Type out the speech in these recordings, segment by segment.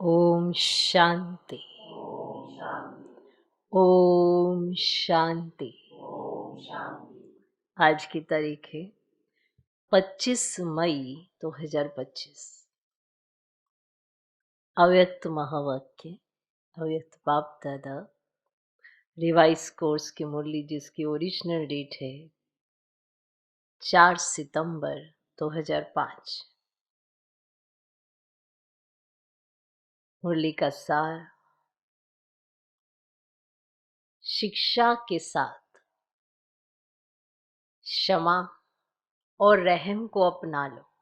ओम शांति। ओम शांति। आज की तारीख है 25 मई 2025। अव्यक्त महावाक्य, अव्यक्त बाप दादा, रिवाइज कोर्स की मुरली जिसकी ओरिजिनल डेट है 4 सितंबर 2005। मुरली का सार, शिक्षा के साथ क्षमा और रहम को अपना लो।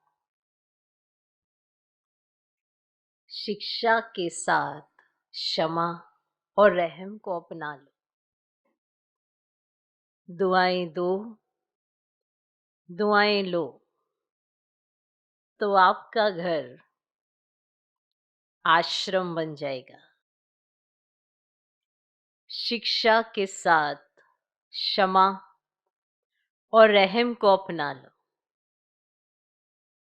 शिक्षा के साथ क्षमा और रहम को अपना लो। दुआएं दो, दुआएं लो, तो आपका घर आश्रम बन जाएगा। शिक्षा के साथ क्षमा और रहम को अपना लो।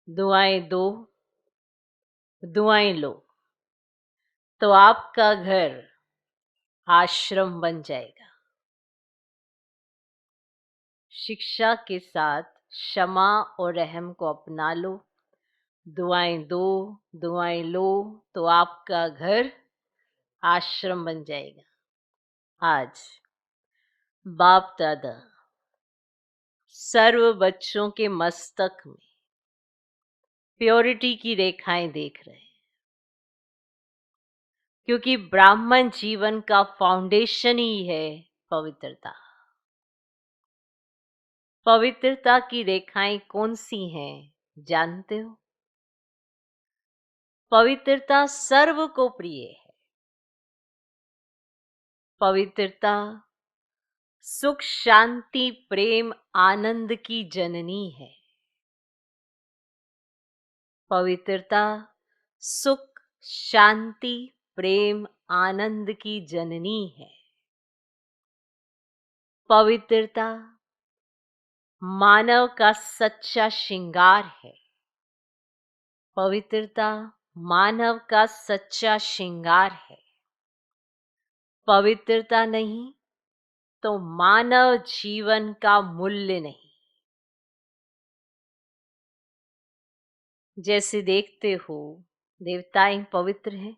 दुआएं दो, दुआएं लो, तो आपका घर आश्रम बन जाएगा। शिक्षा के साथ क्षमा और रहम को अपना लो। दुआएं दो, दुआएं लो, तो आपका घर आश्रम बन जाएगा। आज बाप दादा सर्व बच्चों के मस्तक में प्योरिटी की रेखाएं देख रहे हैं, क्योंकि ब्राह्मण जीवन का फाउंडेशन ही है पवित्रता। पवित्रता की रेखाएं कौन सी हैं जानते हो? पवित्रता सर्व को प्रिय है। पवित्रता सुख, शांति, प्रेम, आनंद की जननी है। पवित्रता सुख, शांति, प्रेम, आनंद की जननी है। पवित्रता मानव का सच्चा श्रृंगार है। पवित्रता मानव का सच्चा श्रृंगार है। पवित्रता नहीं तो मानव जीवन का मूल्य नहीं। जैसे देखते हो देवताएं पवित्र हैं,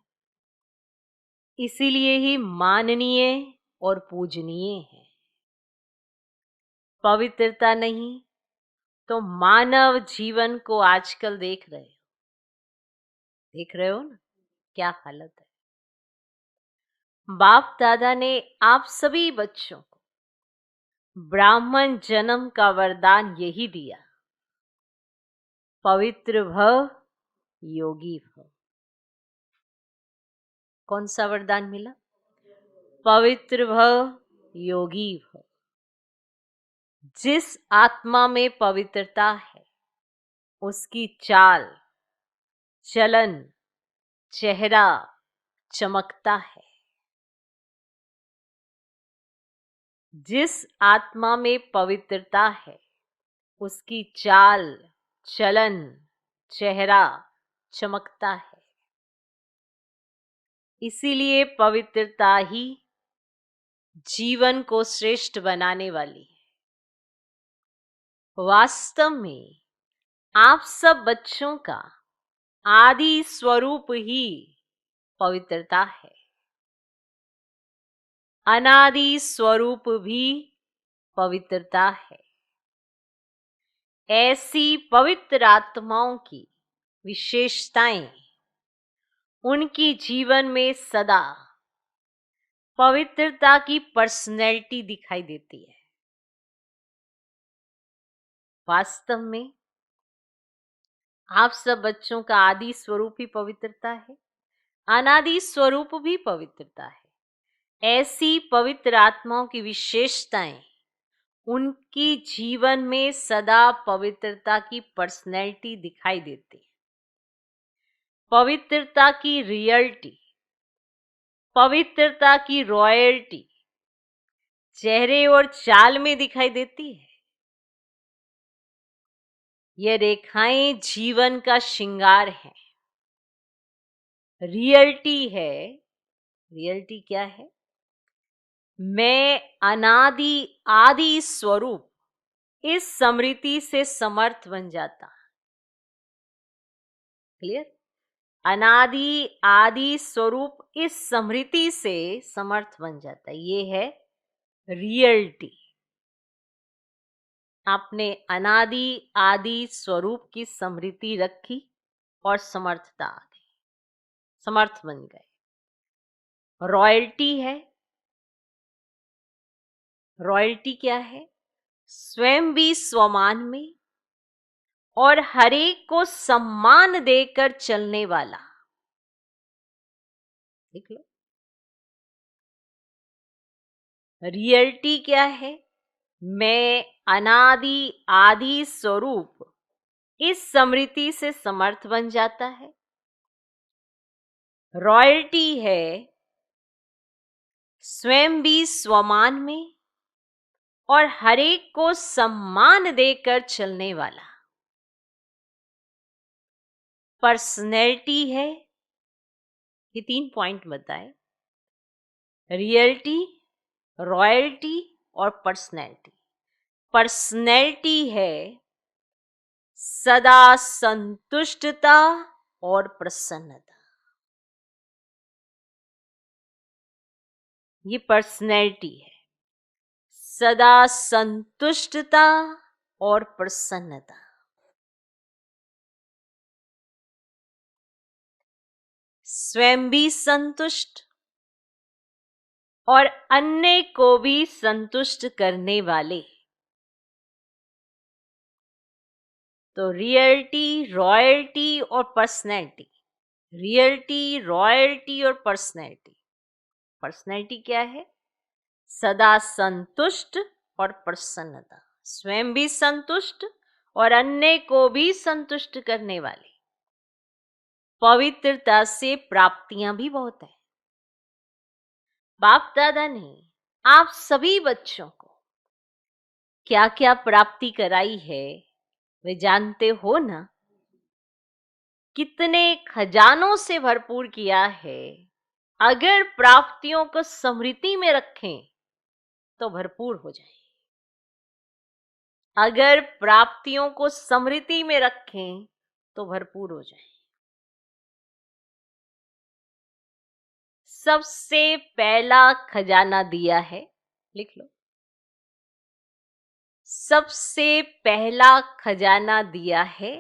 इसीलिए ही माननीय और पूजनीय है। पवित्रता नहीं तो मानव जीवन को आजकल देख रहे हो ना, क्या हालत है। बाप दादा ने आप सभी बच्चों को ब्राह्मण जन्म का वरदान यही दिया, पवित्र भव, योगी भव। कौन सा वरदान मिला? पवित्र भव, योगी भव। जिस आत्मा में पवित्रता है उसकी चाल, चलन, चेहरा चमकता है। जिस आत्मा में पवित्रता है उसकी चाल, चलन, चेहरा चमकता है। इसीलिए पवित्रता ही जीवन को श्रेष्ठ बनाने वाली है। वास्तव में आप सब बच्चों का आदि स्वरूप ही पवित्रता है। अनादि स्वरूप भी पवित्रता है। ऐसी पवित्र आत्माओं की विशेषताएं उनकी जीवन में सदा पवित्रता की पर्सनैलिटी दिखाई देती है। वास्तव में आप सब बच्चों का आदि स्वरूप ही पवित्रता है, अनादि स्वरूप भी पवित्रता है। ऐसी पवित्र आत्माओं की विशेषताएं उनकी जीवन में सदा पवित्रता की पर्सनैलिटी दिखाई देती है। पवित्रता की रियलिटी, पवित्रता की रॉयल्टी चेहरे और चाल में दिखाई देती है। ये रेखाएं जीवन का श्रृंगार है। रियलिटी है। रियलिटी क्या है? मैं अनादि आदि स्वरूप इस स्मृति से समर्थ बन जाता। क्लियर? अनादि आदि स्वरूप इस स्मृति से समर्थ बन जाता है, ये है रियलिटी। आपने अनादि आदि स्वरूप की स्मृति रखी और समर्थता आ गई, समर्थ बन गए। रॉयल्टी है। रॉयल्टी क्या है? स्वयं भी स्वमान में और हरेक को सम्मान देकर चलने वाला। देख लो, रियलिटी क्या है? मैं अनादि आदि स्वरूप इस स्मृति से समर्थ बन जाता है। रॉयल्टी है स्वयं भी स्वमान में और हरेक को सम्मान देकर चलने वाला। पर्सनैलिटी है। ये 3 पॉइंट बताए, रियलिटी, रॉयल्टी और पर्सनैलिटी। पर्सनैलिटी है सदा संतुष्टता और प्रसन्नता। ये पर्सनैलिटी है, सदा संतुष्टता और प्रसन्नता। स्वयं भी संतुष्ट और अन्य को भी संतुष्ट करने वाले। तो रियलिटी, रॉयल्टी और पर्सनैलिटी। रियलिटी, रॉयल्टी और पर्सनैलिटी। पर्सनैलिटी क्या है? सदा संतुष्ट और प्रसन्नता। स्वयं भी संतुष्ट और अन्य को भी संतुष्ट करने वाले। पवित्रता से प्राप्तियां भी बहुत है। बाप दादा ने आप सभी बच्चों को क्या क्या प्राप्ति कराई है वे जानते हो ना? कितने खजानों से भरपूर किया है। अगर प्राप्तियों को स्मृति में रखें तो भरपूर हो जाए। अगर प्राप्तियों को स्मृति में रखें तो भरपूर हो जाए। सबसे पहला खजाना दिया है, लिख लो। सबसे पहला खजाना दिया है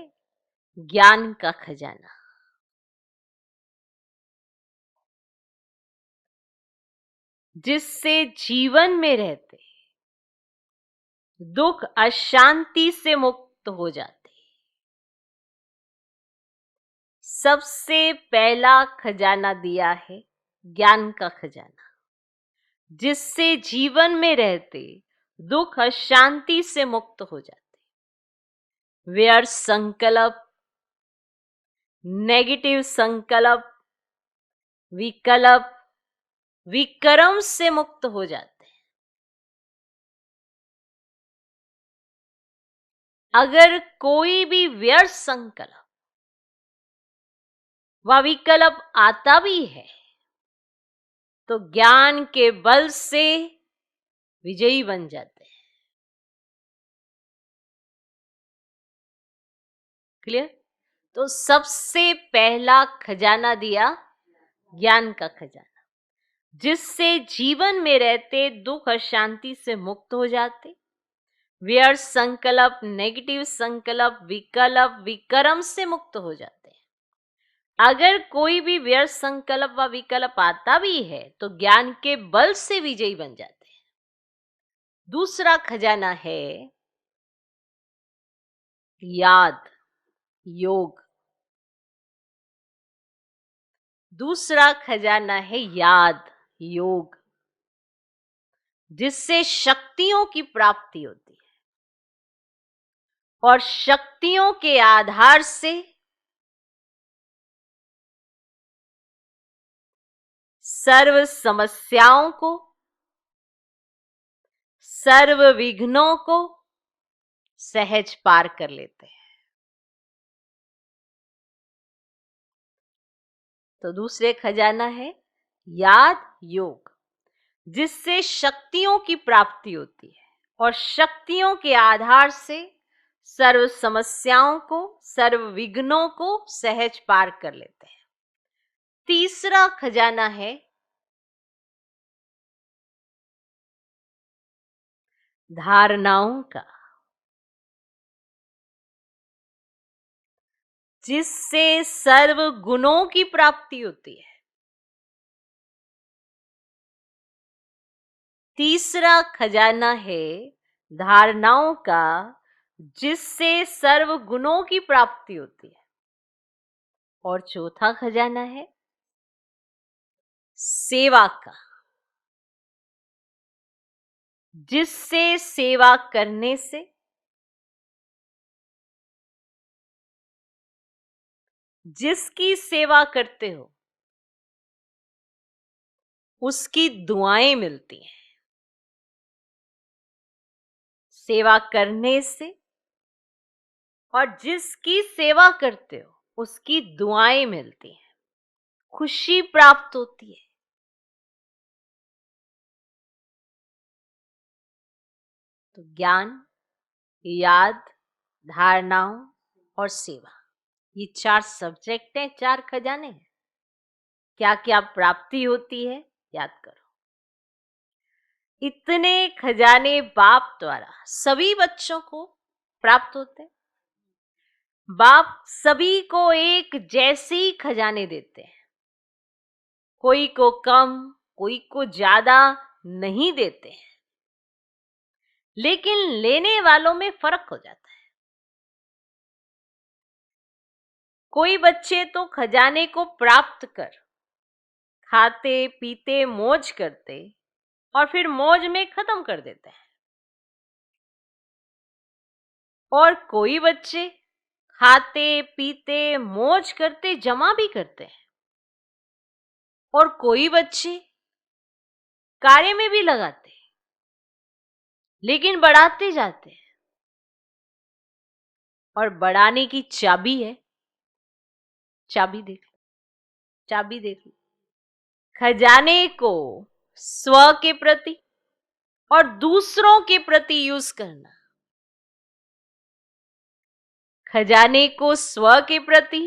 ज्ञान का खजाना, जिससे जीवन में रहते दुख अशांति से मुक्त हो जाते। सबसे पहला खजाना दिया है ज्ञान का खजाना, जिससे जीवन में रहते दुख अशांति से मुक्त हो जाते। व्यर्थ संकल्प, नेगेटिव संकल्प, विकल्प, विक्रम से मुक्त हो जाते हैं। अगर कोई भी व्यर्थ संकल्प व विकल्प आता भी है तो ज्ञान के बल से विजयी बन जाते हैं। क्लियर? तो सबसे पहला खजाना दिया ज्ञान का खजाना, जिससे जीवन में रहते दुख अशांति से मुक्त हो जाते। व्यर्थ संकल्प, नेगेटिव संकल्प, विकल्प, विक्रम से मुक्त हो जाते हैं। अगर कोई भी व्यर्थ संकल्प व विकल्प आता भी है तो ज्ञान के बल से विजयी बन जाते हैं। दूसरा खजाना है याद, योग। दूसरा खजाना है याद, योग, जिससे शक्तियों की प्राप्ति होती है और शक्तियों के आधार से सर्व समस्याओं को, सर्व विघ्नों को सहज पार कर लेते हैं। तो दूसरे खजाना है याद योग, जिससे शक्तियों की प्राप्ति होती है और शक्तियों के आधार से सर्व समस्याओं को, सर्व विघ्नों को सहज पार कर लेते हैं। तीसरा खजाना है धारणाओं का, जिससे सर्व गुणों की प्राप्ति होती है। तीसरा खजाना है धारणाओं का, जिससे सर्व गुणों की प्राप्ति होती है। और चौथा खजाना है सेवा का, जिससे सेवा करने से जिसकी सेवा करते हो उसकी दुआएं मिलती हैं। सेवा करने से और जिसकी सेवा करते हो उसकी दुआएं मिलती हैं, खुशी प्राप्त होती है। तो ज्ञान, याद, धारणाओं और सेवा, ये 4 सब्जेक्ट हैं, 4 खजाने हैं। क्या क्या प्राप्ति होती है याद करो। इतने खजाने बाप द्वारा सभी बच्चों को प्राप्त होते हैं। बाप सभी को एक जैसे ही खजाने देते हैं, कोई को कम, कोई को ज्यादा नहीं देते हैं, लेकिन लेने वालों में फर्क हो जाता है। कोई बच्चे तो खजाने को प्राप्त कर खाते पीते मौज करते और फिर मौज में खत्म कर देते हैं, और कोई बच्चे खाते पीते मौज करते जमा भी करते हैं, और कोई बच्चे कार्य में भी लगाते हैं लेकिन बढ़ाते जाते हैं। और बढ़ाने की चाबी है, चाबी देख लो, चाबी देख लो, खजाने को स्व के प्रति और दूसरों के प्रति यूज करना। खजाने को स्व के प्रति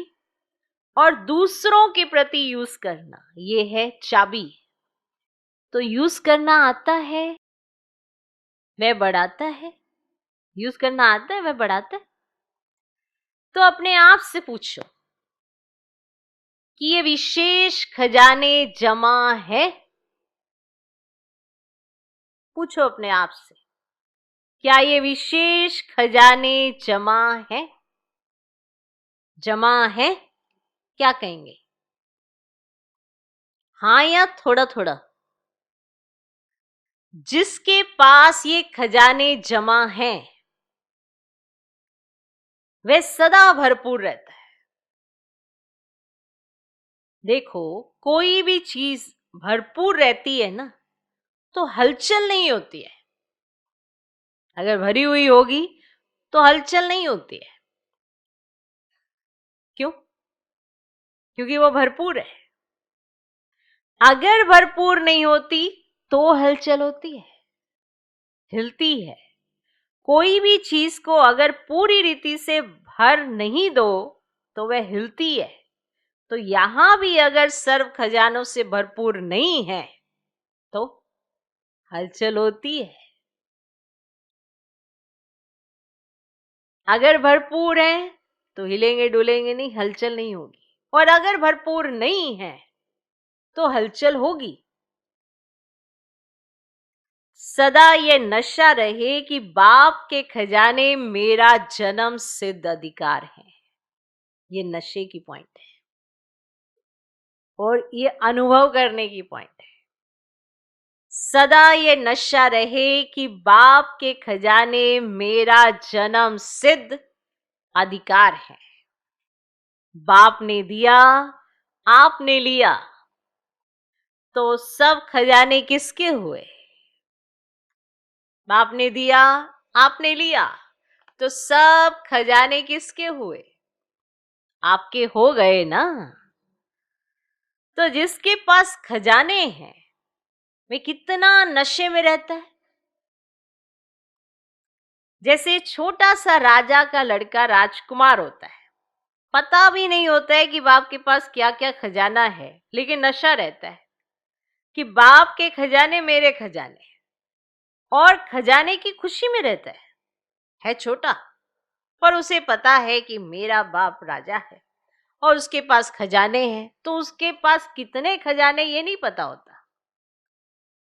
और दूसरों के प्रति यूज करना, ये है चाबी। तो यूज करना आता है, वह बढ़ाता है। यूज करना आता है, वह बढ़ाता है। तो अपने आप से पूछो कि ये विशेष खजाने जमा है? पूछो अपने आप से, क्या ये विशेष खजाने जमा है? जमा है? क्या कहेंगे, हाँ या थोड़ा थोड़ा? जिसके पास ये खजाने जमा हैं वह सदा भरपूर रहता है। देखो, कोई भी चीज भरपूर रहती है ना तो हलचल नहीं होती है। अगर भरी हुई होगी तो हलचल नहीं होती है। क्यों? क्योंकि वो भरपूर है। अगर भरपूर नहीं होती तो हलचल होती है, हिलती है। कोई भी चीज को अगर पूरी रीति से भर नहीं दो तो वह हिलती है। तो यहां भी अगर सर्व खजानों से भरपूर नहीं है तो हलचल होती है। अगर भरपूर है तो हिलेंगे डुलेंगे नहीं, हलचल नहीं होगी। और अगर भरपूर नहीं है तो हलचल होगी। सदा ये नशा रहे कि बाप के खजाने मेरा जन्म सिद्ध अधिकार है। ये नशे की पॉइंट है और ये अनुभव करने की पॉइंट है। सदा ये नशा रहे कि बाप के खजाने मेरा जन्म सिद्ध अधिकार है। बाप ने दिया, आपने लिया, तो सब खजाने किसके हुए? बाप ने दिया, आपने लिया, तो सब खजाने किसके हुए? आपके हो गए ना। तो जिसके पास खजाने हैं वे कितना नशे में रहता है। जैसे छोटा सा राजा का लड़का राजकुमार होता है, पता भी नहीं होता है कि बाप के पास क्या क्या खजाना है, लेकिन नशा रहता है कि बाप के खजाने मेरे खजाने, और खजाने की खुशी में रहता है छोटा, पर उसे पता है कि मेरा बाप राजा है और उसके पास खजाने हैं। तो उसके पास कितने खजाने ये नहीं पता होता,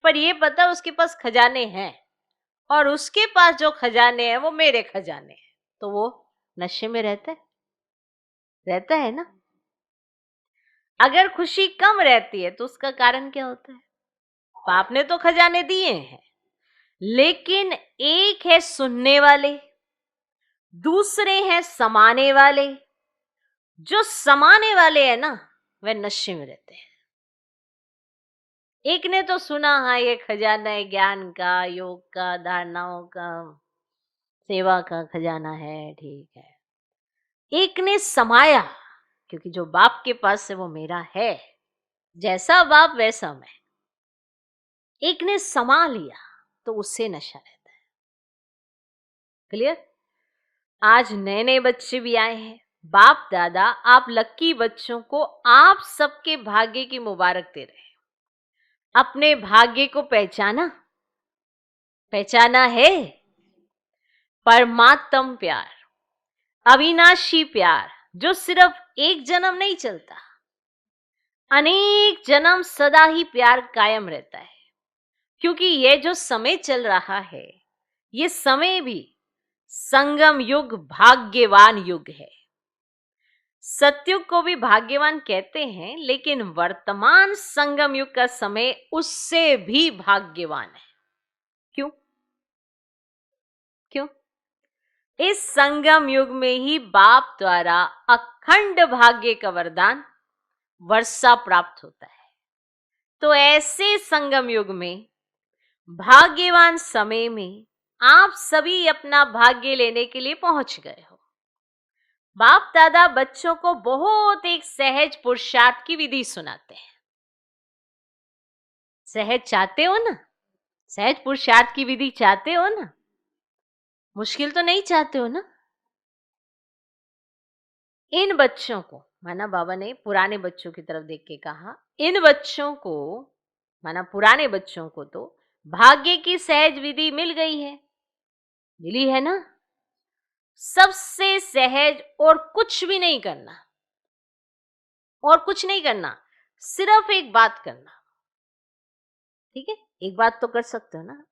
पर ये पता उसके पास खजाने हैं, और उसके पास जो खजाने हैं वो मेरे खजाने हैं। तो वो नशे में रहता है ना। अगर खुशी कम रहती है तो उसका कारण क्या होता है? बाप ने तो खजाने दिए हैं, लेकिन एक है सुनने वाले, दूसरे हैं समाने वाले। जो समाने वाले हैं ना, वे नशे में रहते हैं। एक ने तो सुना, हाँ ये खजाना है ज्ञान का, योग का, धारणाओं का, सेवा का खजाना है, ठीक है। एक ने समाया, क्योंकि जो बाप के पास है वो मेरा है, जैसा बाप वैसा मैं। एक ने समा लिया तो उससे नशा रहता है। क्लियर? आज नए नए बच्चे भी आए हैं। बाप दादा आप लक्की बच्चों को आप सबके भाग्य की मुबारक दे रहे हैं। अपने भाग्य को पहचाना है। परमात्म प्यार, अविनाशी प्यार, जो सिर्फ एक जन्म नहीं चलता, अनेक जन्म सदा ही प्यार कायम रहता है। क्योंकि ये जो समय चल रहा है, ये समय भी संगम युग, भाग्यवान युग है। सतयुग को भी भाग्यवान कहते हैं, लेकिन वर्तमान संगम युग का समय उससे भी भाग्यवान है। क्यों? इस संगम युग में ही बाप द्वारा अखंड भाग्य का वरदान वर्षा प्राप्त होता है। तो ऐसे संगम युग में, भाग्यवान समय में आप सभी अपना भाग्य लेने के लिए पहुंच गए हो। बाप दादा बच्चों को बहुत एक सहज पुरुषार्थ की विधि सुनाते हैं। सहज चाहते हो ना? सहज पुरुषार्थ की विधि चाहते हो ना? मुश्किल तो नहीं चाहते हो ना? इन बच्चों को, माना बाबा ने पुराने बच्चों की तरफ देख के कहा, इन बच्चों को, माना पुराने बच्चों को तो भाग्य की सहज विधि मिल गई है, मिली है ना? सबसे सहज, और कुछ भी नहीं करना, और कुछ नहीं करना, सिर्फ एक बात करना। ठीक है? एक बात तो कर सकते हो ना?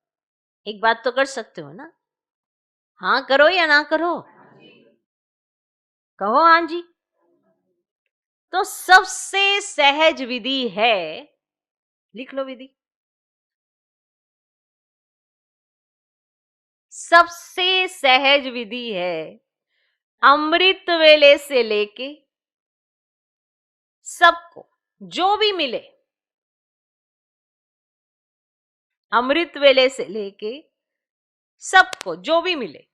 एक बात तो कर सकते हो ना? हाँ करो या ना करो? कहो हाँ जी। तो सबसे सहज विधि है, लिख लो विधि। सबसे सहज विधि है, अमृत वेले से लेके सबको जो भी मिले, अमृत वेले से लेके सबको जो भी मिले,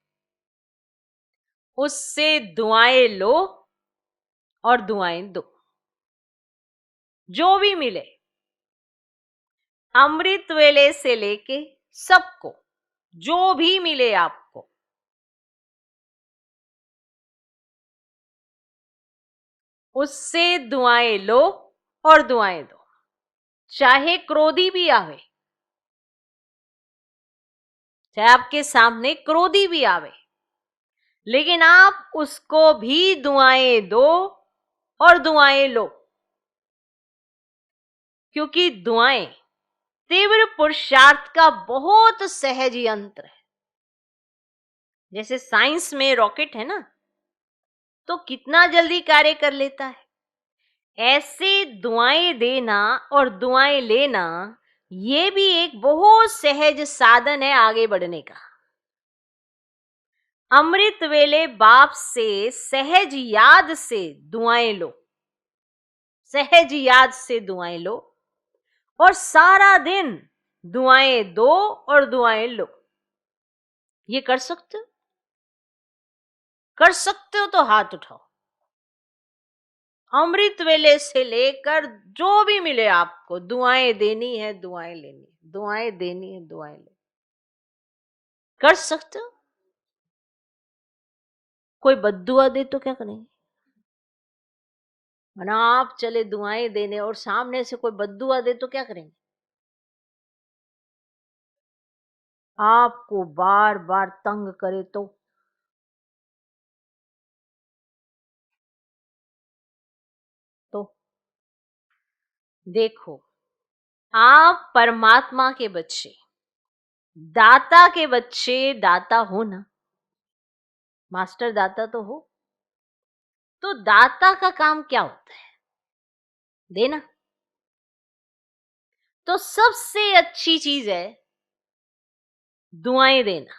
उससे दुआएं लो और दुआएं दो। जो भी मिले, अमृत वेले से लेके सबको जो भी मिले आपको, उससे दुआएं लो और दुआएं दो। चाहे क्रोधी भी आवे, चाहे आपके सामने क्रोधी भी आवे, लेकिन आप उसको भी दुआएं दो और दुआएं लो। क्योंकि दुआएं तीव्र पुरुषार्थ का बहुत सहज यंत्र है। जैसे साइंस में रॉकेट है ना, तो कितना जल्दी कार्य कर लेता है। ऐसे दुआएं देना और दुआएं लेना, ये भी एक बहुत सहज साधन है आगे बढ़ने का। अमृत वेले बाप से सहज याद से दुआएं लो, सहज याद से दुआएं लो, और सारा दिन दुआएं दो और दुआएं लो। ये कर सकते हो? कर सकते हो तो हाथ उठाओ। अमृत वेले से लेकर जो भी मिले आपको, दुआएं देनी है, दुआएं लेनी है, दुआएं देनी है, दुआएं लेनी, कर सकते हो। कोई बद्दुआ दे तो क्या करेंगे? वरना आप चले दुआएं देने और सामने से कोई बद्दुआ दे तो क्या करेंगे? आपको बार बार तंग करे तो देखो, आप परमात्मा के बच्चे, दाता के बच्चे, दाता हो ना, मास्टर दाता तो हो। तो दाता का काम क्या होता है? देना। तो सबसे अच्छी चीज है दुआएं देना।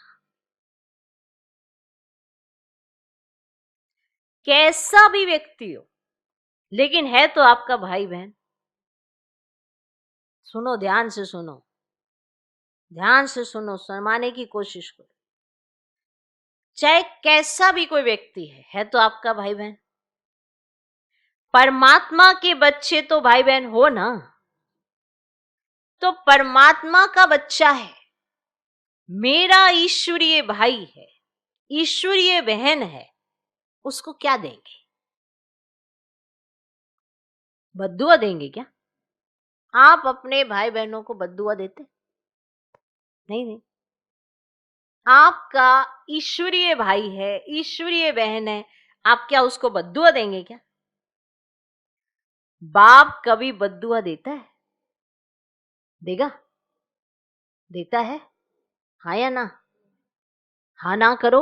कैसा भी व्यक्ति हो, लेकिन है तो आपका भाई बहन। सुनो, ध्यान से सुनो, ध्यान से सुनो, शर्माने की कोशिश करो। चाहे कैसा भी कोई व्यक्ति है तो आपका भाई बहन। परमात्मा के बच्चे तो भाई बहन हो ना। तो परमात्मा का बच्चा है, मेरा ईश्वरीय भाई है, ईश्वरीय बहन है, उसको क्या देंगे? बद्दुआ देंगे क्या? आप अपने भाई बहनों को बद्दुआ देते? नहीं नहीं। आपका ईश्वरीय भाई है, ईश्वरीय बहन है, आप क्या उसको बद्दुआ देंगे क्या? बाप कभी बद्दुआ देता है? देगा? देता है? हाँ या ना? हाँ ना करो।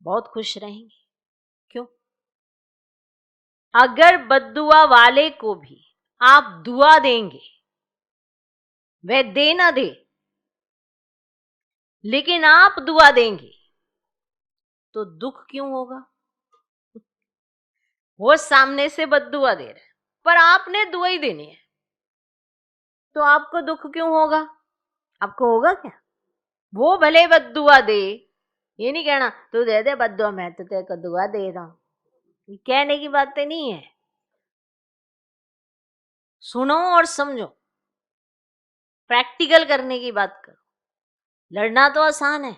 बहुत खुश रहेंगे। क्यों? अगर बद्दुआ वाले को भी आप दुआ देंगे, वह दे ना दे, लेकिन आप दुआ देंगे, तो दुख क्यों होगा? वो सामने से बद्दुआ दे रहा है, पर आपने दुआ ही देनी है, तो आपको दुख क्यों होगा? आपको होगा क्या? वो भले बद्दुआ दे, ये नहीं कहना तू दे दे बद्दुआ, मैं तो तेरे को दुआ दे रहा हूं, ये कहने की बातें नहीं है। सुनो और समझो, प्रैक्टिकल करने की बात करो। लड़ना तो आसान है,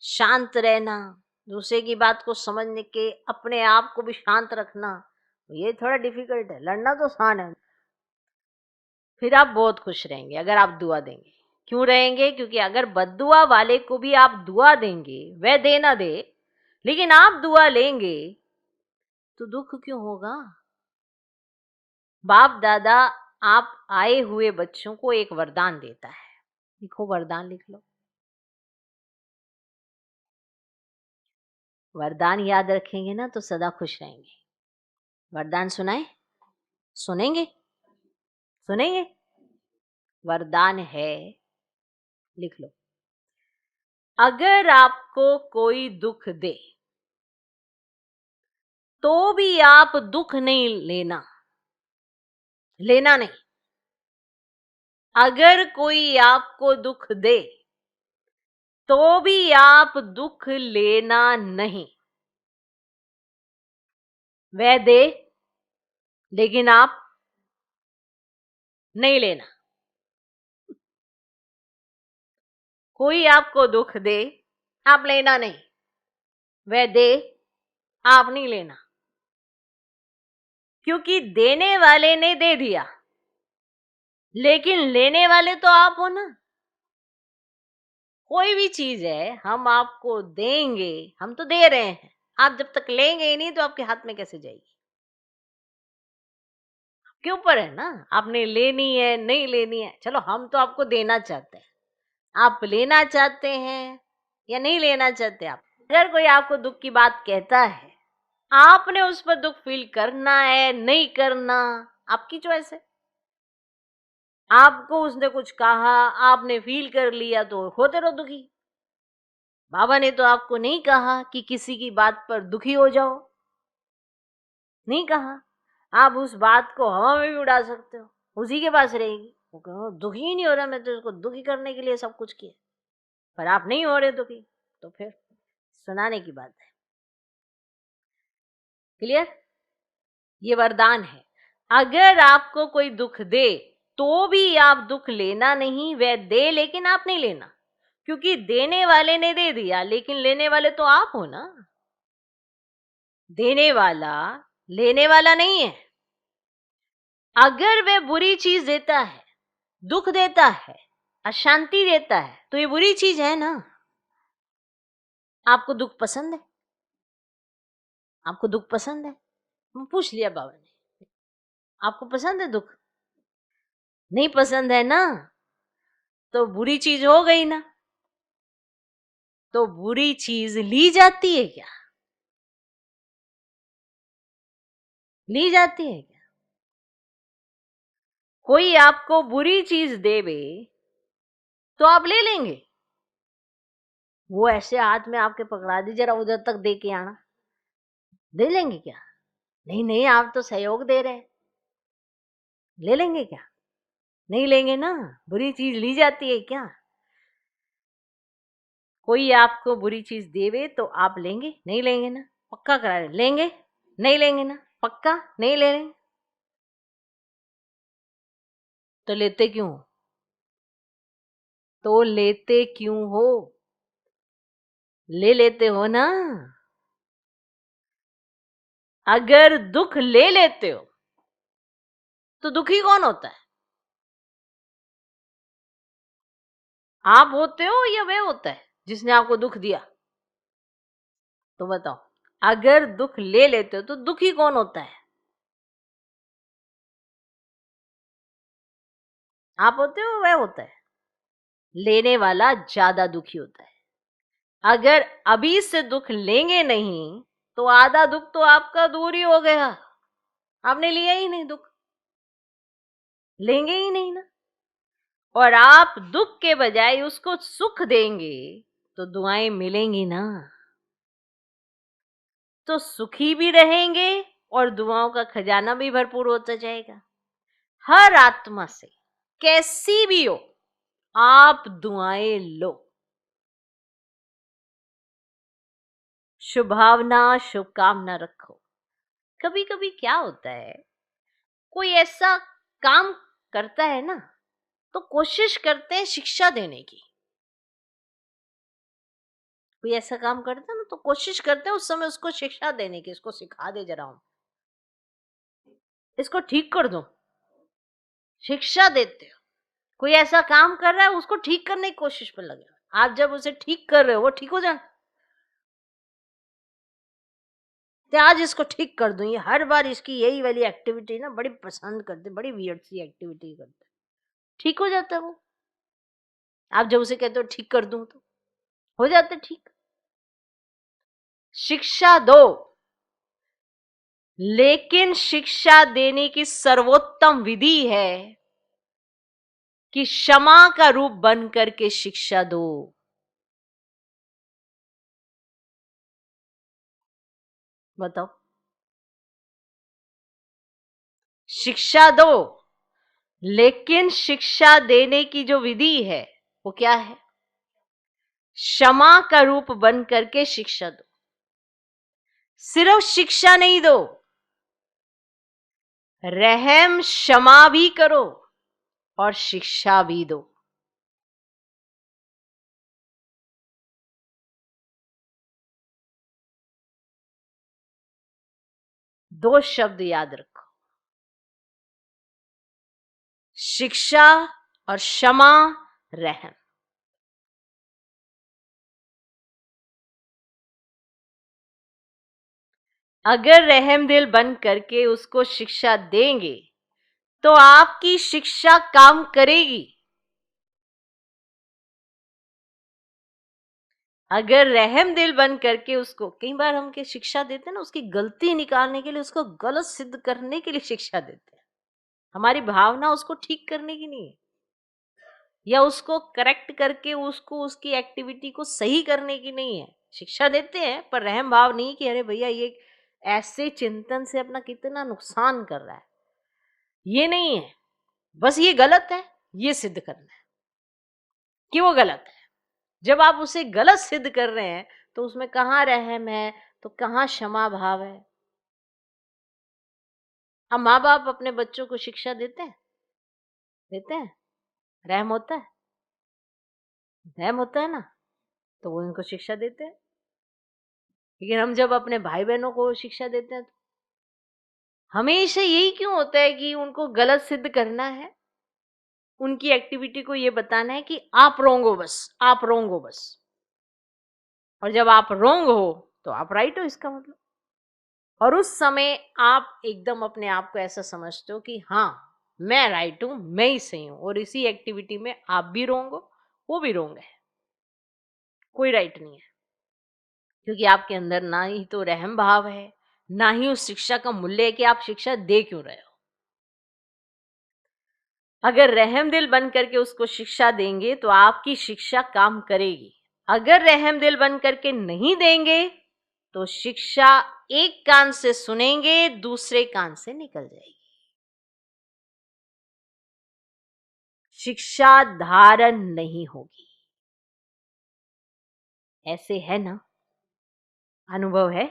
शांत रहना, दूसरे की बात को समझने के अपने आप को भी शांत रखना, ये थोड़ा डिफिकल्ट है। लड़ना तो आसान है। फिर आप बहुत खुश रहेंगे अगर आप दुआ देंगे। क्यों रहेंगे? क्योंकि अगर बद्दुआ वाले को भी आप दुआ देंगे, वह दे ना दे, लेकिन आप दुआ लेंगे, तो दुख क्यों होगा? बाप दादा आप आए हुए बच्चों को एक वरदान देता है। लिखो, वरदान लिख लो। वरदान याद रखेंगे ना तो सदा खुश रहेंगे। वरदान सुनाए? सुनेंगे? सुनेंगे? वरदान है, लिख लो। अगर आपको कोई दुख दे तो भी आप दुख नहीं लेना, लेना नहीं। अगर कोई आपको दुख दे तो भी आप दुख लेना नहीं। वह दे, लेकिन आप नहीं लेना। कोई आपको दुख दे, आप लेना नहीं। वह दे, आप नहीं लेना। क्योंकि देने वाले ने दे दिया, लेकिन लेने वाले तो आप हो ना। कोई भी चीज है हम आपको देंगे, हम तो दे रहे हैं, आप जब तक लेंगे ही नहीं तो आपके हाथ में कैसे जाएगी? आपके ऊपर है ना, आपने लेनी है नहीं लेनी है। चलो, हम तो आपको देना चाहते हैं, आप लेना चाहते हैं या नहीं लेना चाहते। आप अगर कोई आपको दुख की बात कहता है, आपने उस पर दुख फील करना है नहीं करना, आपकी चॉइस है। आपको उसने कुछ कहा, आपने फील कर लिया तो होते रहो दुखी। बाबा ने तो आपको नहीं कहा कि किसी की बात पर दुखी हो जाओ, नहीं कहा। आप उस बात को हवा में भी उड़ा सकते हो, उसी के पास रहेगी। वो कहो दुखी ही नहीं हो रहा, मैं तो इसको दुखी करने के लिए सब कुछ किया, पर आप नहीं हो रहे दुखी, तो फिर सुनाने की बात है। क्लियर? ये वरदान है। अगर आपको कोई दुख दे तो भी आप दुख लेना नहीं, वह दे लेकिन आप नहीं लेना, क्योंकि देने वाले ने दे दिया लेकिन लेने वाले तो आप हो ना। देने वाला लेने वाला नहीं है। अगर वह बुरी चीज देता है, दुख देता है, अशांति देता है, तो ये बुरी चीज है ना। आपको दुख पसंद है? आपको दुख पसंद है? पूछ लिया बाबा ने, आपको पसंद है दुख? नहीं पसंद है ना, तो बुरी चीज हो गई ना। तो बुरी चीज ली जाती है क्या? ली जाती है क्या? कोई आपको बुरी चीज देवे तो आप ले लेंगे? वो ऐसे हाथ में आपके पकड़ा दी, जरा उधर तक दे के आना, दे लेंगे क्या? नहीं नहीं, आप तो सहयोग दे रहे हैं, ले लेंगे क्या? नहीं लेंगे ना। बुरी चीज ली जाती है क्या? कोई आपको बुरी चीज देवे तो आप लेंगे? नहीं लेंगे ना। पक्का करा रहे, लेंगे? नहीं लेंगे ना। पक्का नहीं ले लेंगे। तो लेते क्यों? तो लेते क्यों हो? ले लेते हो ना। अगर दुख ले लेते हो तो दुखी कौन होता है? आप होते हो या वह होता है जिसने आपको दुख दिया? तो बताओ, अगर दुख ले लेते हो तो दुखी कौन होता है? आप होते हो वह होता है? लेने वाला ज्यादा दुखी होता है। अगर अभी से दुख लेंगे नहीं तो आधा दुख तो आपका दूर ही हो गया। आपने लिया ही नहीं दुख, लेंगे ही नहीं ना। और आप दुख के बजाय उसको सुख देंगे तो दुआएं मिलेंगी ना। तो सुखी भी रहेंगे और दुआओं का खजाना भी भरपूर होता जाएगा। हर आत्मा से कैसी भी हो, आप दुआएं लो। शुभावना शुभकामना रखो। कभी कभी क्या होता है, कोई ऐसा काम करता है ना, तो कोशिश करते हैं शिक्षा देने की। कोई ऐसा काम करता है ना, तो कोशिश करते हैं उस समय उसको शिक्षा देने की, इसको सिखा दे जरा, हम इसको ठीक कर दो। शिक्षा देते हो। कोई ऐसा काम कर रहा है, उसको ठीक करने की कोशिश पर लगे। आप जब उसे ठीक कर रहे हो, वो ठीक हो जाए, तो आज इसको ठीक कर दूं। ये हर बार इसकी यही वाली एक्टिविटी ना बड़ी पसंद करते, बड़ी वियर्ड सी एक्टिविटी करते, ठीक हो जाता है वो। आप जब उसे कहते हो ठीक कर दूं तो हो जाता है ठीक। शिक्षा दो, लेकिन शिक्षा देने की सर्वोत्तम विधि है कि क्षमा का रूप बन करके शिक्षा दो। बताओ, शिक्षा दो, लेकिन शिक्षा देने की जो विधि है वो क्या है? क्षमा का रूप बन करके शिक्षा दो। सिर्फ शिक्षा नहीं दो, रहम क्षमा भी करो और शिक्षा भी दो। दो शब्द याद रखो, शिक्षा और क्षमा, रहम। अगर रहम दिल बन करके उसको शिक्षा देंगे तो आपकी शिक्षा काम करेगी। अगर रहम दिल बन करके उसको, कई बार हम के शिक्षा देते हैं ना, उसकी गलती निकालने के लिए, उसको गलत सिद्ध करने के लिए शिक्षा देते हैं। हमारी भावना उसको ठीक करने की नहीं है, या उसको करेक्ट करके उसको उसकी एक्टिविटी को सही करने की नहीं है। शिक्षा देते हैं पर रहम भाव नहीं कि अरे भैया ये ऐसे चिंतन से अपना कितना नुकसान कर रहा है, ये नहीं है। बस ये गलत है, ये सिद्ध करना है कि वो गलत है। जब आप उसे गलत सिद्ध कर रहे हैं तो उसमें कहाँ रहम है, तो कहाँ क्षमा भाव है? अब माँ बाप अपने बच्चों को शिक्षा देते हैं? देते हैं? रहम होता है? रहम होता है ना, तो वो इनको शिक्षा देते हैं। लेकिन हम जब अपने भाई बहनों को शिक्षा देते हैं तो हमेशा यही क्यों होता है कि उनको गलत सिद्ध करना है, उनकी एक्टिविटी को ये बताना है कि आप रोंग हो, बस आप रोंग हो बस। और जब आप रोंग हो तो आप राइट हो, इसका मतलब। और उस समय आप एकदम अपने आप को ऐसा समझते हो कि हाँ, मैं राइट हूं, मैं ही सही हूं, और इसी एक्टिविटी में आप भी रोंग हो, वो भी रोंग है, कोई राइट नहीं है। क्योंकि आपके अंदर ना ही तो रहम भाव है, ना ही उस शिक्षा का मूल्य है कि आप शिक्षा दे क्यों रहे हो। अगर रहम दिल बन करके उसको शिक्षा देंगे तो आपकी शिक्षा काम करेगी। अगर रहम दिल बन करके नहीं देंगे तो शिक्षा एक कान से सुनेंगे, दूसरे कान से निकल जाएगी। शिक्षा धारण नहीं होगी। ऐसे है ना, अनुभव है।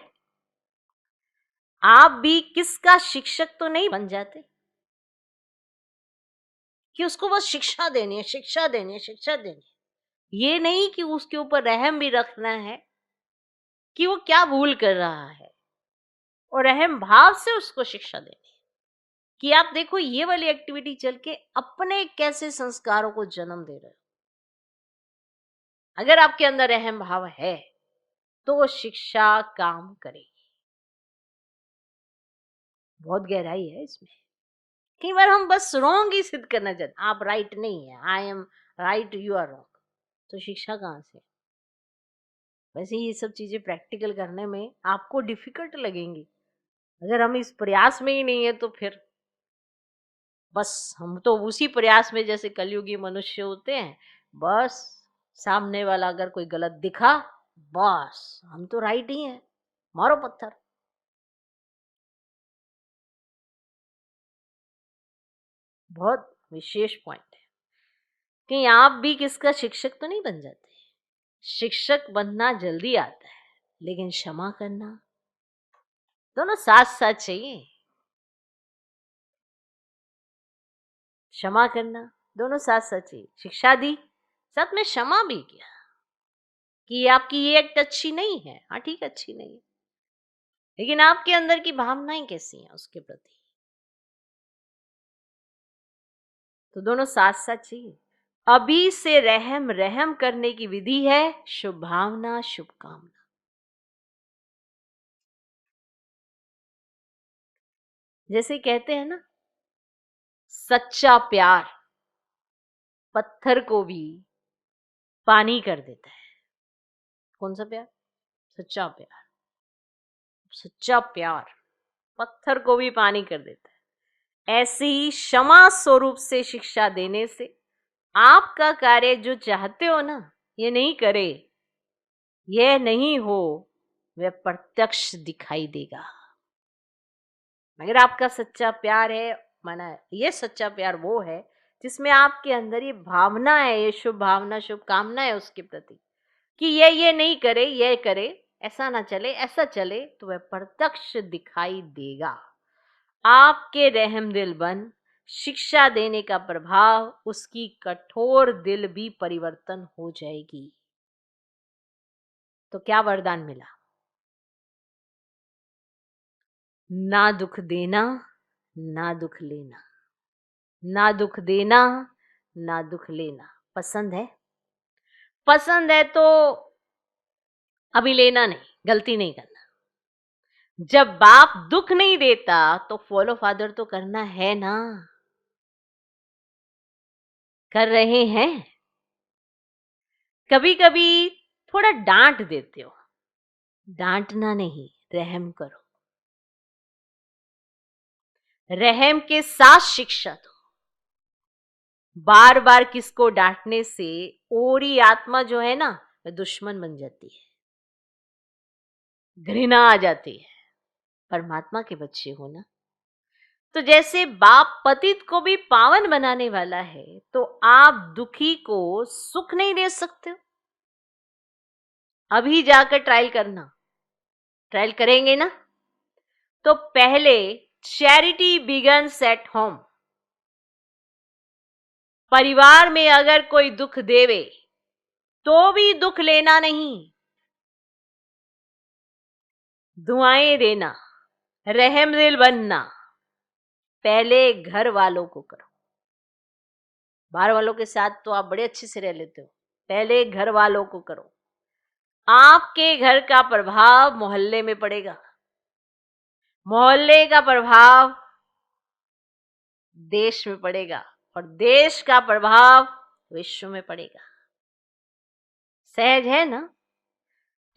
आप भी किसका शिक्षक तो नहीं बन जाते कि उसको बस शिक्षा देनी है, शिक्षा देनी है, शिक्षा देनी है। ये नहीं कि उसके ऊपर रहम भी रखना है कि वो क्या भूल कर रहा है, और रहम भाव से उसको शिक्षा देनी है कि आप देखो ये वाली एक्टिविटी चल के अपने कैसे संस्कारों को जन्म दे रहे हो। अगर आपके अंदर रहम भाव है तो वो शिक्षा काम करेगी। बहुत गहराई है इसमें। कई बार हम बस रॉन्ग ही सिद्ध करना चाहते, आप राइट नहीं है, I am right, you are wrong, तो शिक्षा कहाँ से। वैसे ये सब चीजें प्रैक्टिकल करने में आपको डिफिकल्ट लगेंगी। अगर हम इस प्रयास में ही नहीं है तो फिर बस हम तो उसी प्रयास में जैसे कलयुगी मनुष्य होते हैं। बस सामने वाला अगर कोई गलत दिखा, बस हम तो राइट ही हैं, मारो पत्थर। बहुत विशेष पॉइंट है। कहीं आप भी किसका शिक्षक तो नहीं बन जाते। शिक्षक बनना जल्दी आता है, लेकिन क्षमा करना दोनों साथ साथ चाहिए। क्षमा करना दोनों साथ साथ चाहिए। शिक्षा दी, साथ में क्षमा भी किया कि आपकी ये एक्ट अच्छी नहीं है, हाँ ठीक है, अच्छी नहीं है, लेकिन आपके अंदर की भावनाएं कैसी हैं उसके प्रति, तो दोनों साथ साथ चाहिए। अभी से रहम रहम करने की विधि है शुभ भावना, शुभकामना। जैसे कहते हैं ना, सच्चा प्यार पत्थर को भी पानी कर देता है। कौन सा प्यार? सच्चा प्यार। सच्चा प्यार पत्थर को भी पानी कर देता है। ऐसे ही क्षमा स्वरूप से शिक्षा देने से आपका कार्य जो चाहते हो ना, ये नहीं करे, यह नहीं हो, वह प्रत्यक्ष दिखाई देगा। मगर आपका सच्चा प्यार है, माना ये सच्चा प्यार वो है जिसमें आपके अंदर ये भावना है, ये शुभ भावना, शुभ कामना है उसके प्रति कि ये नहीं करे, ये करे, ऐसा ना चले, ऐसा चले, तो वह प्रत्यक्ष दिखाई देगा। आपके रहम दिल बन शिक्षा देने का प्रभाव उसकी कठोर दिल भी परिवर्तन हो जाएगी। तो क्या वरदान मिला? ना दुख देना, ना दुख लेना। ना दुख देना, ना दुख लेना। पसंद है? पसंद है तो अभी लेना नहीं, गलती नहीं करना। जब बाप दुख नहीं देता तो फॉलो फादर तो करना है ना। कर रहे हैं। कभी कभी थोड़ा डांट देते हो, डांटना नहीं, रहम करो। रहम के साथ शिक्षा दो। बार बार किसको डांटने से ओरी आत्मा जो है ना, वह दुश्मन बन जाती है, घृणा आ जाती है। परमात्मा के बच्चे हो ना, तो जैसे बाप पतित को भी पावन बनाने वाला है, तो आप दुखी को सुख नहीं दे सकते हो। अभी जाकर ट्रायल करना, ट्रायल करेंगे ना, तो पहले चैरिटी बिगन्स एट होम। परिवार में अगर कोई दुख देवे तो भी दुख लेना नहीं, दुआएं देना, रहमदिल बनना पहले घर वालों को करो। बाहर वालों के साथ तो आप बड़े अच्छे से रह लेते हो, पहले घर वालों को करो। आपके घर का प्रभाव मोहल्ले में पड़ेगा, मोहल्ले का प्रभाव देश में पड़ेगा और देश का प्रभाव विश्व में पड़ेगा। सहज है ना?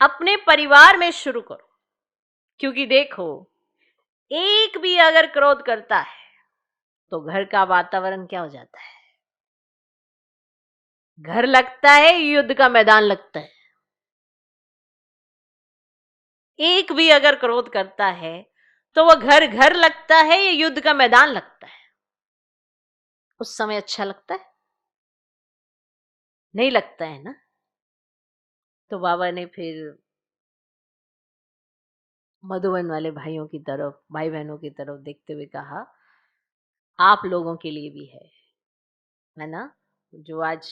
अपने परिवार में शुरू करो, क्योंकि देखो एक भी अगर क्रोध करता है तो घर का वातावरण क्या हो जाता है? घर लगता है युद्ध का मैदान लगता है। एक भी अगर क्रोध करता है तो वह घर घर लगता है या युद्ध का मैदान लगता है? उस समय अच्छा लगता है? नहीं लगता है ना। तो बाबा ने फिर मधुबन वाले भाइयों की तरफ, भाई बहनों की तरफ देखते हुए कहा, आप लोगों के लिए भी है ना, जो आज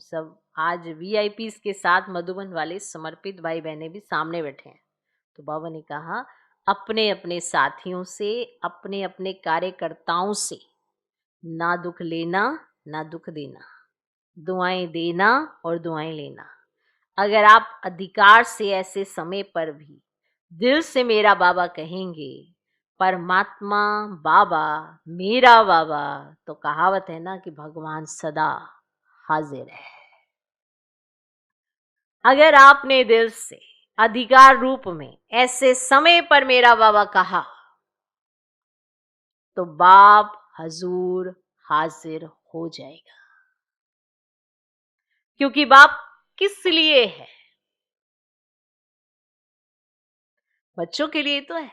सब आज वीआईपीस के साथ मधुबन वाले समर्पित भाई बहने भी सामने बैठे हैं। तो बाबा ने कहा, अपने अपने साथियों से, अपने अपने कार्यकर्ताओं से ना दुख लेना ना दुख देना, दुआएं देना और दुआएं लेना। अगर आप अधिकार से ऐसे समय पर भी दिल से मेरा बाबा कहेंगे, परमात्मा बाबा, मेरा बाबा, तो कहावत है ना कि भगवान सदा हाजिर है। अगर आपने दिल से अधिकार रूप में ऐसे समय पर मेरा बाबा कहा तो बाप हजूर हाजिर हो जाएगा। क्योंकि बाप किस लिए है? बच्चों के लिए तो है।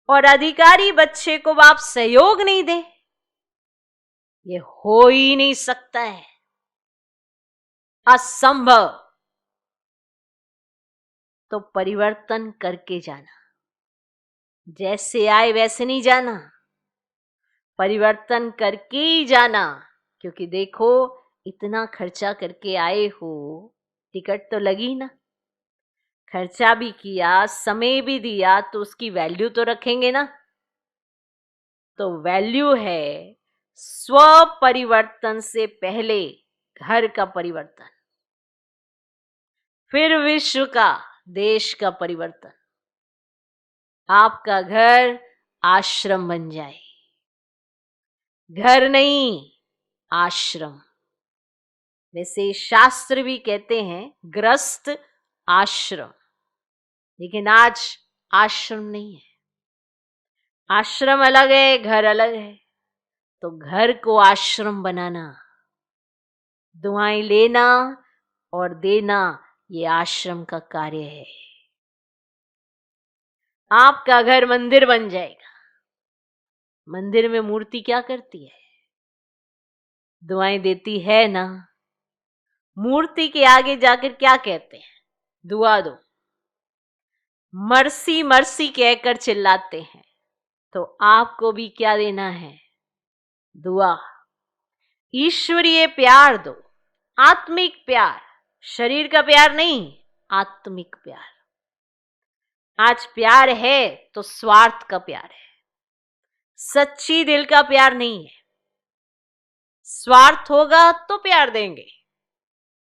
और अधिकारी बच्चे को बाप सहयोग नहीं दे, ये हो ही नहीं सकता है, असंभव। तो परिवर्तन करके जाना, जैसे आए वैसे नहीं जाना, परिवर्तन करके ही जाना। क्योंकि देखो इतना खर्चा करके आए हो, टिकट तो लगी ना, खर्चा भी किया, समय भी दिया, तो उसकी वैल्यू तो रखेंगे ना। तो वैल्यू है स्व परिवर्तन से पहले घर का परिवर्तन, फिर विश्व का, देश का परिवर्तन। आपका घर आश्रम बन जाए, घर नहीं आश्रम। वैसे शास्त्र भी कहते हैं ग्रस्त आश्रम, लेकिन आज आश्रम नहीं है। आश्रम अलग है, घर अलग है। तो घर को आश्रम बनाना, दुआएं लेना और देना, ये आश्रम का कार्य है। आपका घर मंदिर बन जाएगा। मंदिर में मूर्ति क्या करती है? दुआएं देती है ना। मूर्ति के आगे जाकर क्या कहते हैं? दुआ दो। मर्सी मर्सी कहकर चिल्लाते हैं। तो आपको भी क्या देना है? दुआ। ईश्वरीय प्यार दो, आत्मिक प्यार, शरीर का प्यार नहीं, आत्मिक प्यार। आज प्यार है तो स्वार्थ का प्यार है, सच्ची दिल का प्यार नहीं है। स्वार्थ होगा तो प्यार देंगे,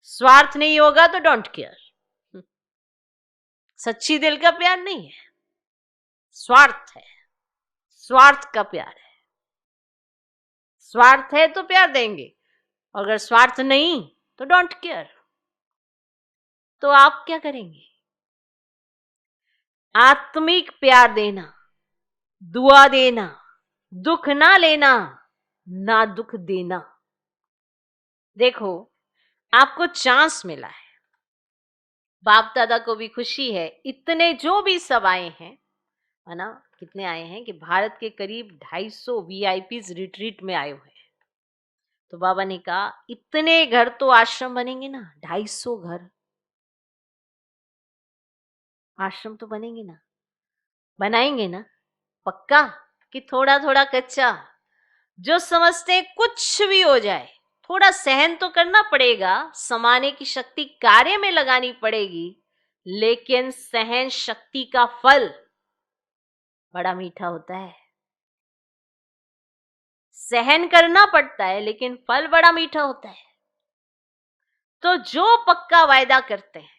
स्वार्थ नहीं होगा तो डोंट केयर। सच्ची दिल का प्यार नहीं है, स्वार्थ है, स्वार्थ का प्यार है। स्वार्थ है तो प्यार देंगे, अगर स्वार्थ नहीं तो डोंट केयर। तो आप क्या करेंगे? आत्मिक प्यार देना, दुआ देना, दुख ना लेना, ना दुख देना। देखो आपको चांस मिला है, बाप दादा को भी खुशी है, इतने जो भी सब आए हैं, है ना, कितने आए हैं कि भारत के करीब 250 वीआईपीज रिट्रीट में आए हुए हैं। तो बाबा ने कहा इतने घर तो आश्रम बनेंगे ना, 250 घर आश्रम तो बनेंगे ना, बनाएंगे ना। पक्का कि थोड़ा थोड़ा कच्चा? जो समझते हैं कुछ भी हो जाए, थोड़ा सहन तो करना पड़ेगा, समाने की शक्ति कार्य में लगानी पड़ेगी, लेकिन सहन शक्ति का फल बड़ा मीठा होता है। सहन करना पड़ता है लेकिन फल बड़ा मीठा होता है। तो जो पक्का वायदा करते हैं,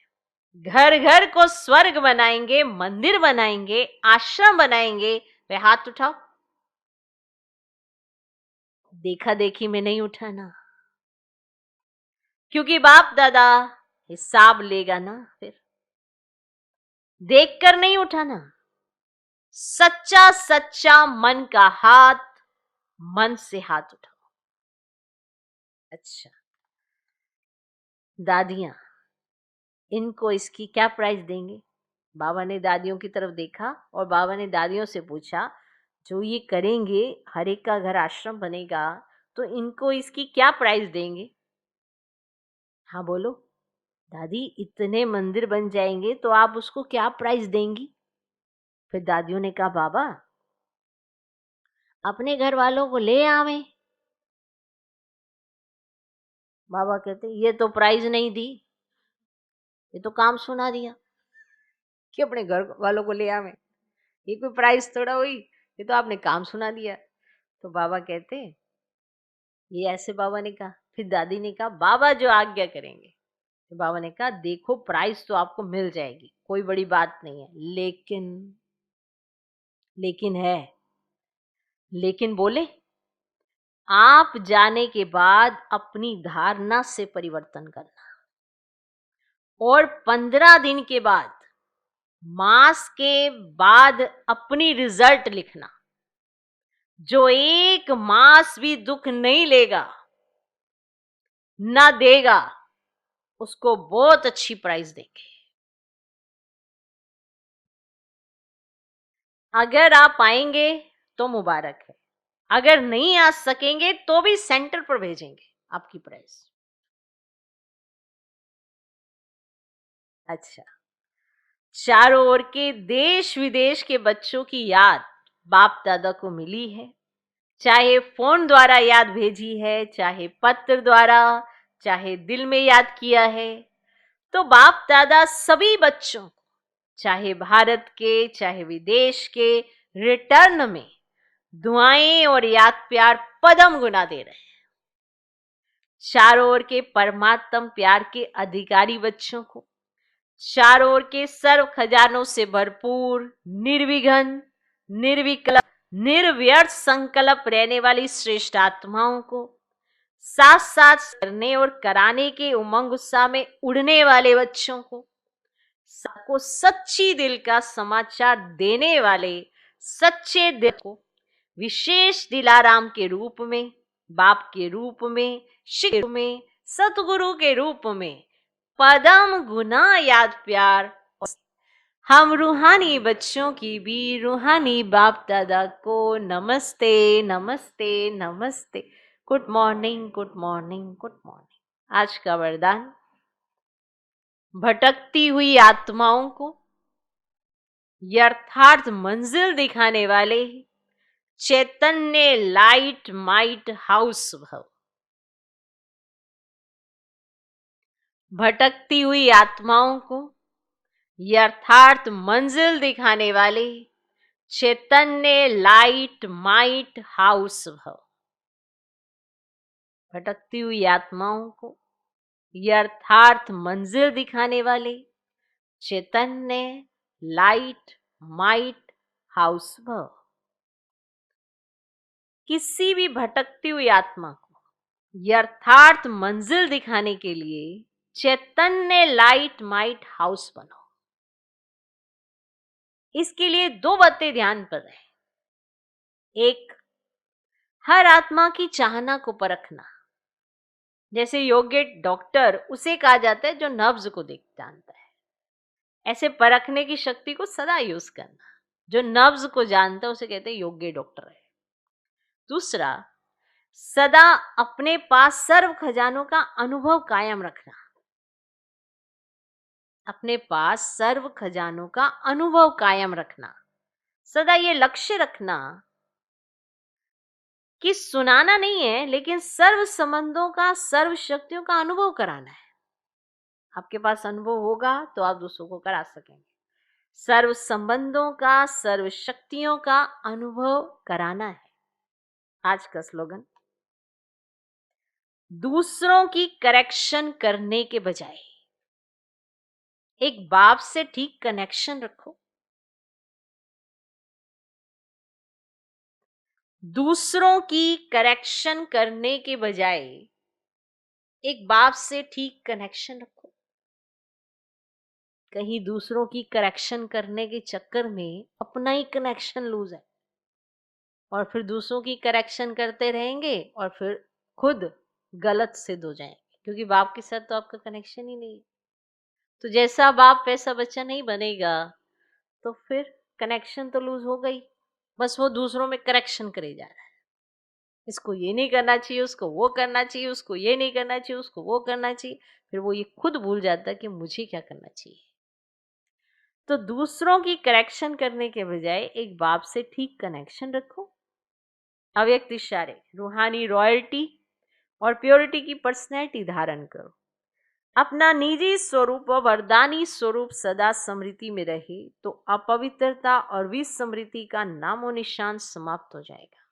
घर घर को स्वर्ग बनाएंगे, मंदिर बनाएंगे, आश्रम बनाएंगे, वे हाथ उठाओ। देखा देखी में नहीं उठाना, क्योंकि बाप दादा हिसाब लेगा ना। फिर देखकर नहीं उठाना, सच्चा सच्चा मन का हाथ, मन से हाथ उठाओ। अच्छा दादियां, इनको इसकी क्या प्राइस देंगे? बाबा ने दादियों की तरफ देखा और बाबा ने दादियों से पूछा, जो ये करेंगे, हर एक का घर आश्रम बनेगा, तो इनको इसकी क्या प्राइस देंगे? हाँ बोलो दादी, इतने मंदिर बन जाएंगे तो आप उसको क्या प्राइस देंगी? फिर दादियों ने कहा, बाबा अपने घर वालों को ले आवे। बाबा कहते, ये तो प्राइज नहीं दी, ये तो काम सुना दिया कि अपने घर वालों को ले आवे। ये कोई प्राइज थोड़ा हुई, ये तो आपने काम सुना दिया। तो बाबा कहते, ये ऐसे बाबा ने कहा। फिर दादी ने कहा, बाबा जो आज्ञा करेंगे। तो बाबा ने कहा, देखो प्राइज तो आपको मिल जाएगी, कोई बड़ी बात नहीं है, लेकिन है। लेकिन बोले, आप जाने के बाद अपनी धारणा से परिवर्तन करना, और 15 दिन के बाद, मास के बाद अपनी रिजल्ट लिखना। जो एक मास भी दुख नहीं लेगा, ना देगा, उसको बहुत अच्छी प्राइस देंगे। अगर आप आएंगे तो मुबारक है, अगर नहीं आ सकेंगे तो भी सेंटर पर भेजेंगे आपकी प्राइस। अच्छा, चारों ओर के देश विदेश के बच्चों की याद बाप दादा को मिली है, चाहे फोन द्वारा याद भेजी है, चाहे पत्र द्वारा, चाहे दिल में याद किया है। तो बाप दादा सभी बच्चों, चाहे भारत के चाहे विदेश के, रिटर्न में दुआएं और याद प्यार पदम गुना दे रहे हैं। चारों ओर के परमात्म प्यार के अधिकारी बच्चों को, चारों ओर के सर्व खजानों से भरपूर, निर्विघ्न, निर्विकल्प, निर्व्यर्थ संकल्प रहने वाली श्रेष्ठ आत्माओं को, साथ साथ करने और कराने के उमंग उत्साह में उड़ने वाले बच्चों को, सबको सच्ची दिल का समाचार देने वाले सच्चे दिल को विशेष दिलाराम के रूप में, बाप के रूप में, शिव के रूप में, सतगुरु के रूप में पदम गुना याद प्यार। हम रूहानी बच्चों की भी रूहानी बाप दादा को नमस्ते नमस्ते नमस्ते। Good morning good morning good morning. आज का वरदान, भटकती हुई आत्माओं को यथार्थ मंजिल दिखाने वाले चैतन्य लाइट माइट हाउस भव। भटकती हुई आत्माओं को यथार्थ मंजिल दिखाने वाले चैतन्य लाइट माइट हाउस भव। भटकती हुई आत्माओं को यथार्थ मंजिल दिखाने वाले चैतन्य लाइट माइट हाउस भव। किसी भी भटकती हुई आत्मा को यथार्थ मंजिल दिखाने के लिए चैतन्य लाइट माइट हाउस बनो। इसके लिए 2 बातें ध्यान पर रहे। एक, हर आत्मा की चाहना को परखना। जैसे योग्य डॉक्टर उसे कहा जाता है जो नब्ज को देख जानता है, ऐसे परखने की शक्ति को सदा यूज करना। जो नब्ज को जानता है उसे कहते हैं योग्य डॉक्टर है। दूसरा, सदा अपने पास सर्व खजानों का अनुभव कायम रखना। अपने पास सर्व खजानों का अनुभव कायम रखना। सदा ये लक्ष्य रखना कि सुनाना नहीं है, लेकिन सर्व संबंधों का, सर्व शक्तियों का अनुभव कराना है। आपके पास अनुभव होगा तो आप दूसरों को करा सकेंगे। सर्व संबंधों का, सर्व शक्तियों का अनुभव कराना है आज का स्लोगन। दूसरों की करेक्शन करने के बजाय एक बाप से ठीक कनेक्शन रखो। दूसरों की करेक्शन करने के बजाय एक बाप से ठीक कनेक्शन रखो। कहीं दूसरों की करेक्शन करने के चक्कर में अपना ही कनेक्शन लूज है और फिर दूसरों की करेक्शन करते रहेंगे और फिर खुद गलत सिद्ध हो जाएंगे, क्योंकि बाप के साथ तो आपका कनेक्शन ही नहीं है। तो जैसा बाप वैसा बच्चा नहीं बनेगा, तो फिर कनेक्शन तो लूज हो गई। बस वो दूसरों में करेक्शन करे जा रहा है, इसको ये नहीं करना चाहिए, उसको वो करना चाहिए, उसको ये नहीं करना चाहिए, उसको वो करना चाहिए। फिर वो ये खुद भूल जाता है कि मुझे क्या करना चाहिए। तो दूसरों की करेक्शन करने के बजाय एक बाप से ठीक कनेक्शन रखो। अव्यक्त इशारे, रूहानी रॉयल्टी और प्योरिटी की पर्सनैलिटी धारण करो। अपना निजी स्वरूप व वरदानी स्वरूप सदा स्मृति में रहे, तो अपवित्रता और विस्मृति का नामो निशान समाप्त हो जाएगा।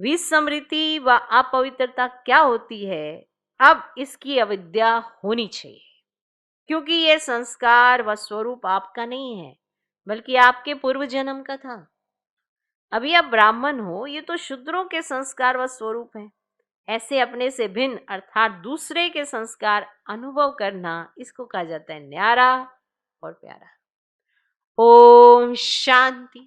विस्मृति व अपवित्रता क्या होती है, अब इसकी अविद्या होनी चाहिए, क्योंकि यह संस्कार व स्वरूप आपका नहीं है, बल्कि आपके पूर्व जन्म का था। अभी आप ब्राह्मण हो, ये तो शूद्रों के संस्कार व स्वरूप है। ऐसे अपने से भिन्न अर्थात दूसरे के संस्कार अनुभव करना, इसको कहा जाता है न्यारा और प्यारा। ओम शांति।